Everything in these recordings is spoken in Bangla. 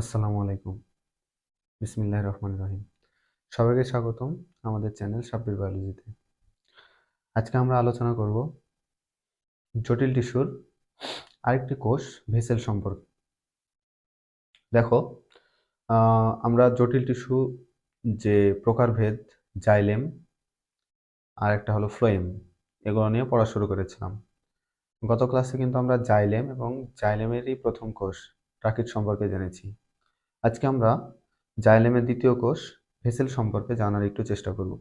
আসসালামু আলাইকুম। বিসমিল্লাহির রহমানির রহিম। সবাইকে স্বাগতম আমাদের চ্যানেল সাব্বির বায়োলজিতে। আজকে আমরা আলোচনা করব জটিল টিস্যুর আরেকটি কোষ ভেসেল সম্পর্কে। দেখো, আমরা জটিল টিস্যু যে প্রকারভেদ জাইলেম আর একটা হলো ফ্লোয়েম, এগুলো নিয়ে পড়া শুরু করেছিলাম। গত ক্লাসে কিন্তু আমরা জাইলেম এবং জাইলেমেরই প্রথম কোষ ট্রাকিড সম্পর্কে জেনেছি। আজকে আমরা জাইলেমের দ্বিতীয় কোষ ভেসেল সম্পর্কে জানার একটু চেষ্টা করব।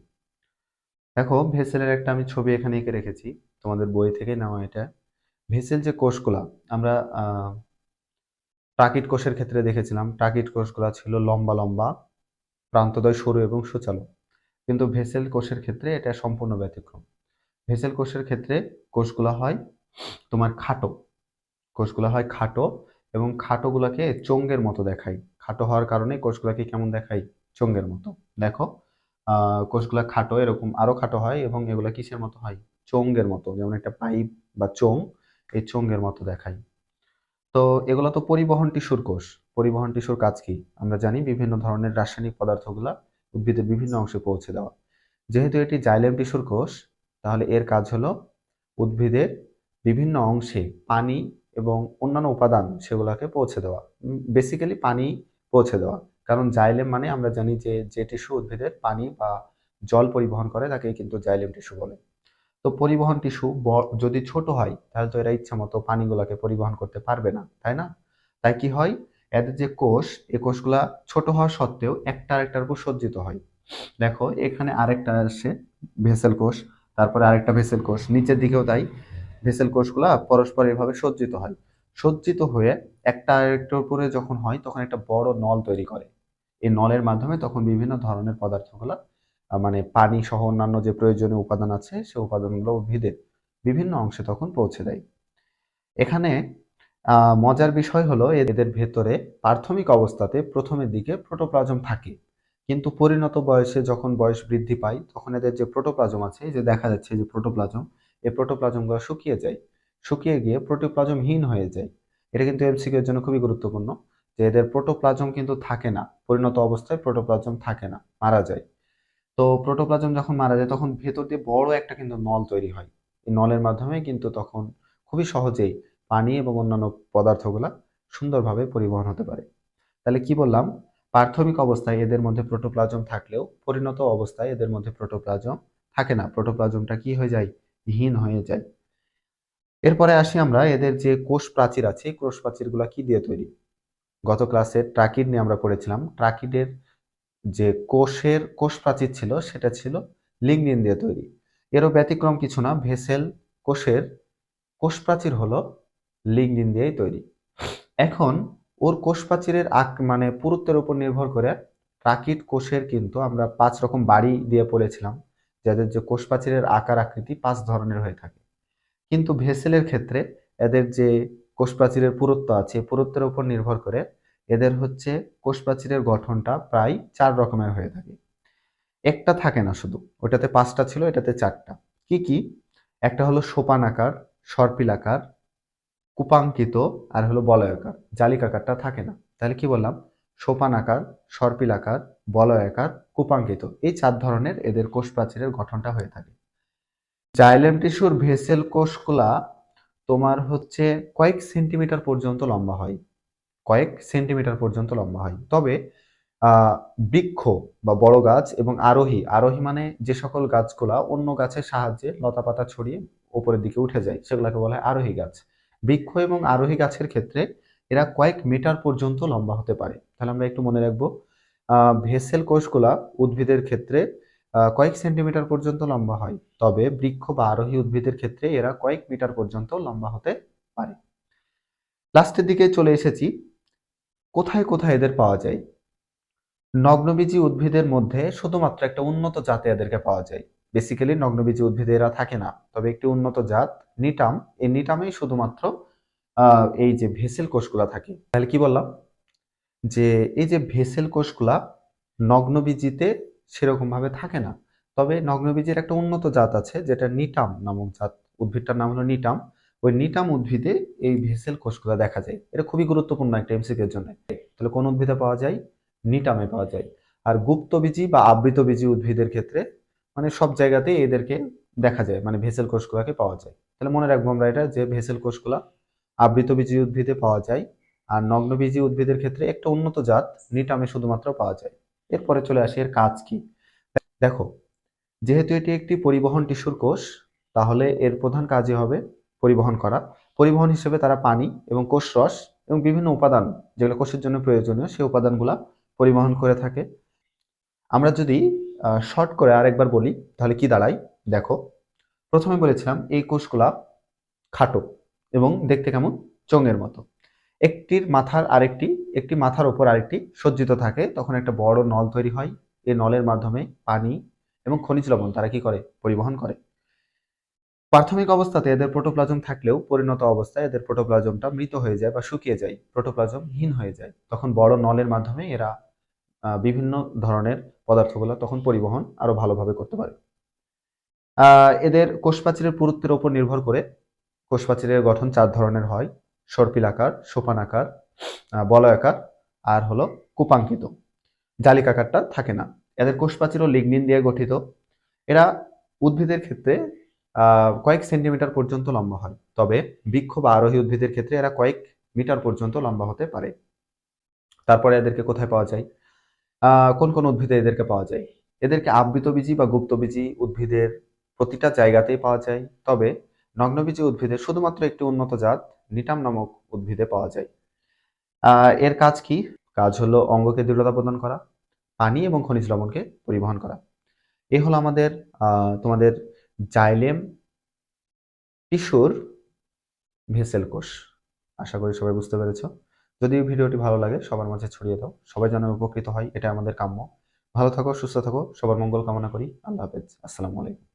দেখো, ভেসেলের একটা আমি ছবি এখানে এঁকে রেখেছি, তোমাদের বই থেকে নেওয়া এটা। ভেসেল যে কোষগুলা আমরা প্রাকৃত কোষের ক্ষেত্রে দেখেছিলাম, প্রাকৃত কোষগুলা ছিল লম্বা লম্বা, প্রান্তদ্বয় সরু এবং সুচালো। কিন্তু ভেসেল কোষের ক্ষেত্রে এটা সম্পূর্ণ ব্যতিক্রম। ভেসেল কোষের ক্ষেত্রে কোষগুলা হয় তোমার খাটো, কোষগুলা হয় খাটো এবং খাটোগুলাকে চোঙের মতো দেখায়। খাটো হওয়ার কারণে কোষগুলাকে কেমন দেখায়? চোঙের মতো। দেখো, কোষগুলা খাটো, এরকম আরো খাটো হয় এবং এগুলা কিসের মতো হয়? চোঙের মতো, যেমন একটা পাইপ বা চোঙ, এই চোঙের মতো দেখায়। তো এগুলো তো পরিবহন টিস্যুর কোষ। পরিবহন টিস্যুর কাজ কি? আমরা জানি বিভিন্ন ধরনের রাসায়নিক পদার্থগুলা উদ্ভিদের বিভিন্ন অংশে পৌঁছে দেওয়া। যেহেতু এটি জাইলেম টিস্যুর কোষ, তাহলে এর কাজ হলো উদ্ভিদের বিভিন্ন অংশে পানি এবং অন্যান্য উপাদান সেগুলোকে পৌঁছে দেওয়া। বেসিক্যালি পানি পৌঁছে দেওয়া, কারণ জাইলেম মানে আমরা জানি যে টিস্যু উদ্ভিদের পানি বা জল পরিবহন করে তাকে কিন্তু জাইলেম টিস্যু বলে। তো পরিবহন টিস্যু যদি ছোট হয় তাহলে তো এরা ইচ্ছা মতো পানিগুলোকে পরিবহন করতে পারবে না, তাই না? তাই কি হয়, এদের যে কোষ, এই কোষগুলা ছোট হওয়া সত্ত্বেও একটা আরেকটার উপর সজ্জিত হয়। দেখো, এখানে আরেকটা আসে ভেসেল কোষ, তারপরে আরেকটা ভেসেল কোষ, নিচের দিকেও তাই। ভেসেল কোষগুলা পরস্পর এভাবে সজ্জিত হয়। সজ্জিত হয়ে একটা আরেকটার উপরে যখন হয় তখন একটা বড় নল তৈরি করে। এই নলের মাধ্যমে তখন বিভিন্ন ধরনের পদার্থগুলা মানে পানি সহ অন্যান্য যে প্রয়োজনীয় উপাদান আছে সে উপাদানগুলো উদ্ভিদের বিভিন্ন অংশে তখন পৌঁছে দেয়। এখানে মজার বিষয় হলো এদের ভেতরে প্রাথমিক অবস্থাতে প্রথমের দিকে প্রোটোপ্লাজম থাকে, কিন্তু পরিণত বয়সে যখন বয়স বৃদ্ধি পায় তখন এদের যে প্রোটোপ্লাজম আছে, এই যে দেখা যাচ্ছে যে প্রোটোপ্লাজম, এই প্রোটোপ্লাজমগুলো শুকিয়ে যায়। শুকিয়ে গিয়ে প্রোটোপ্লাজমহীন হয়ে যায়। এটা কিন্তু এমসিকিউ এর জন্য খুবই গুরুত্বপূর্ণ, যে এদের প্রোটোপ্লাজম কিন্তু থাকে না, পরিণত অবস্থায় প্রোটোপ্লাজম থাকে না, মারা যায়। তো প্রোটোপ্লাজম যখন মারা যায় তখন ভেতর দিয়ে বড় একটা কিন্তু নল তৈরি হয়। এই নলের মাধ্যমে কিন্তু তখন খুবই সহজেই পানি এবং অন্যান্য পদার্থগুলা সুন্দরভাবে পরিবহন হতে পারে। তাহলে কি বললাম? প্রাথমিক অবস্থায় এদের মধ্যে প্রোটোপ্লাজম থাকলেও পরিণত অবস্থায় এদের মধ্যে প্রোটোপ্লাজম থাকে না, প্রোটোপ্লাজমটা কি হয়ে যায়? হীন হয়ে যায়। এরপরে আসি আমরা এদের যে কোষ প্রাচীর আছে, কোষ প্রাচীরগুলা কি দিয়ে তৈরি? গত ক্লাসে ট্রাকিড নিয়ে আমরা পড়েছিলাম। ট্রাকিডের যে কোষের কোষ প্রাচীর ছিল সেটা ছিল লিগনিন দিয়ে তৈরি। এরও ব্যতিক্রম কিছু না, ভেসেল কোষের কোষ প্রাচীর হলো লিগনিন দিয়েই তৈরি। এখন ওর কোষ প্রাচীরের মানে পুরুত্বের উপর নির্ভর করে প্রাকৃত কোষের কিন্তু আমরা 5 রকম বাড়ি দিয়ে পড়েছিলাম, যাদের যে কোষ প্রাচীরের আকার আকৃতি 5 ধরনের হয়ে থাকে। কিন্তু ভেসেলের ক্ষেত্রে এদের যে কোষ প্রাচীরের পুরুত্ব আছে, পুরুত্বের উপর নির্ভর করে এদের হচ্ছে কোষ প্রাচীরের গঠনটা প্রায় 4 রকমের হয়ে থাকে। একটা থাকে না শুধু, ওটাতে 5টা ছিল, এটাতে 4টা। কি কি? একটা হলো সোপান আকার, সর্পিল আকার, কুপাঙ্কিত, আর হলো বলয়াকার। জালিকাকারটা থাকে না। তাহলে কি বললাম? সোপান আকার, সর্পিল আকার, বলয়াকার, কুপাঙ্কিত, এই 4 ধরনের এদের কোষ প্রাচীরের গঠনটা হয়ে থাকে। জাইলেম টিস্যুর ভেসেল কোষগুলা তোমার হচ্ছে কয়েক সেন্টিমিটার পর্যন্ত লম্বা হয়, কয়েক সেন্টিমিটার পর্যন্ত লম্বা হয়। তবে আহ বৃক্ষ বা বড় গাছ এবং আরোহী, আরোহী মানে যে সকল গাছগুলা অন্য গাছের সাহায্যে লতাপাতা ছড়িয়ে উপরের দিকে উঠে যায় সেগুলোকে বলা হয় আরোহী গাছ। বৃক্ষ এবং আরোহী গাছের ক্ষেত্রে এরা কয়েক মিটার পর্যন্ত লম্বা হতে পারে। তাহলে আমরা একটু মনে রাখবো, ভেসেল কোষগুলা উদ্ভিদের ক্ষেত্রে কয়েক সেন্টিমিটার পর্যন্ত লম্বা হয়, তবে বৃক্ষ বা আরোহী উদ্ভিদের ক্ষেত্রে এরা কয়েক মিটার পর্যন্ত লম্বা হতে পারে। লাস্টের দিকে চলে এসেছি, কোথায় কোথায় এদের পাওয়া যায়? নগ্নবীজী উদ্ভিদের মধ্যে শুধুমাত্র একটা উন্নত জাতে এদেরকে পাওয়া যায়। বেসিক্যালি নগ্নবীজী উদ্ভিদে এরা থাকে না, তবে একটি উন্নত জাত নিটাম, এই নিটামেই শুধুমাত্র এই যে ভেসেল কোষগুলা থাকে। তাহলে কি বললাম? যে এই যে ভেসেল কোষগুলা নগ্নবীজিতে সেরকম ভাবে থাকে না, তবে নগ্নবীজের একটা উন্নত জাত আছে যেটা নিটাম নামক জাত, উদ্ভিদটার নাম হলো নিটাম। ওই নিটাম উদ্ভিদে এই ভেসেল কোষগুলা দেখা যায়। এটা খুবই গুরুত্বপূর্ণ একটা এমসিকিউ এর জন্য। তাহলে কোন উদ্ভিদে পাওয়া যায়? নিটামে পাওয়া যায়। আর গুপ্তবীজী বা আবৃতবীজী উদ্ভিদের ক্ষেত্রে মানে সব জায়গাতেই এদেরকে দেখা যায়, মানে ভেসেল কোষগুলোকে পাওয়া যায়। তাহলে মনে রাখবো আমরা এটা, যে ভেসেল কোষগুলা আবৃতবীজী উদ্ভিদে পাওয়া যায়, আর নগ্নবীজী উদ্ভিদের ক্ষেত্রে একটা উন্নত জাত নিটামে শুধুমাত্র পাওয়া যায়। এরপরে চলে আসি এর কাজ কি। দেখো, যেহেতু এটি একটি পরিবহন টিস্যুর কোষ, তাহলে এর প্রধান কাজই হবে পরিবহন করা। পরিবহন হিসেবে তারা পানি এবং কোষরস এবং বিভিন্ন উপাদান যেগুলো কোষের জন্য প্রয়োজনীয় সেই উপাদানগুলা পরিবহন করে থাকে। আমরা যদি শর্ট করে আরেকবার বলি তাহলে কি দাঁড়ায়? দেখো, প্রথমে বলেছিলাম এই কোষগুলা খাটো এবং দেখতে কেমন? চোঙের মতো। একটি মাথার উপর আরেকটি সজ্জিত থাকে, তখন একটা বড় নল তৈরি হয়। এই নলের মাধ্যমে পানি এবং খনিজ লবণ তারা কি করে? পরিবহন করে। প্রাথমিক অবস্থাতে এদের প্রোটোপ্লাজম থাকলেও পরিণত অবস্থায় এদের প্রোটোপ্লাজমটা মৃত হয়ে যায় বা শুকিয়ে যায়, প্রোটোপ্লাজমহীন হয়ে যায়। তখন বড় নলের মাধ্যমে এরা বিভিন্ন ধরনের পদার্থগুলো তখন পরিবহন আরো ভালোভাবে করতে পারে। এদের কোষপ্রাচীরের পুরুত্বের উপর নির্ভর করে কোষপ্রাচীরের গঠন 4 ধরনের হয়: সর্পিলাকার, সোপানাকার, বলয়াকার, আর হলো কুপাঙ্কিত। জালিকাকারটা থাকে না। এদের কোষপ্রাচীর ও লিগনিন দিয়ে গঠিত। এরা উদ্ভিদের ক্ষেত্রে কয়েক সেন্টিমিটার পর্যন্ত লম্বা হয়, তবে বৃক্ষ বা আরোহী উদ্ভিদের ক্ষেত্রে এরা কয়েক মিটার পর্যন্ত লম্বা হতে পারে। তারপরে এদেরকে কোথায় পাওয়া যায়? কোন কোন উদ্ভিদে এদেরকে পাওয়া যায়? এদেরকে আবৃতবীজী বা গুপ্তবীজী উদ্ভিদের প্রতিটা জায়গাতেই পাওয়া যায়, তবে নগ্নবীজী উদ্ভিদের শুধুমাত্র একটি উন্নত জাত নিটাম নামক উদ্ভিদে পাওয়া যায়। এর কাজ কি? কাজ হলো অঙ্গকে দৃঢ়তা প্রদান করা, পানি এবং খনিজ লবণকে পরিবহন করা। এ হলো আমাদের তোমাদের জাইলেম টিস্যুর ভেসেল কোষ। আশা করি সবাই বুঝতে পেরেছো। যদি ভিডিওটি ভালো লাগে সবার মাঝে ছড়িয়ে দাও, সবাই যেন উপকৃত হয়, এটা আমাদের কাম্য। ভালো থাকো, সুস্থ থাকো, সবার মঙ্গল কামনা করি। আল্লাহ হাফেজ, আসসালামু আলাইকুম।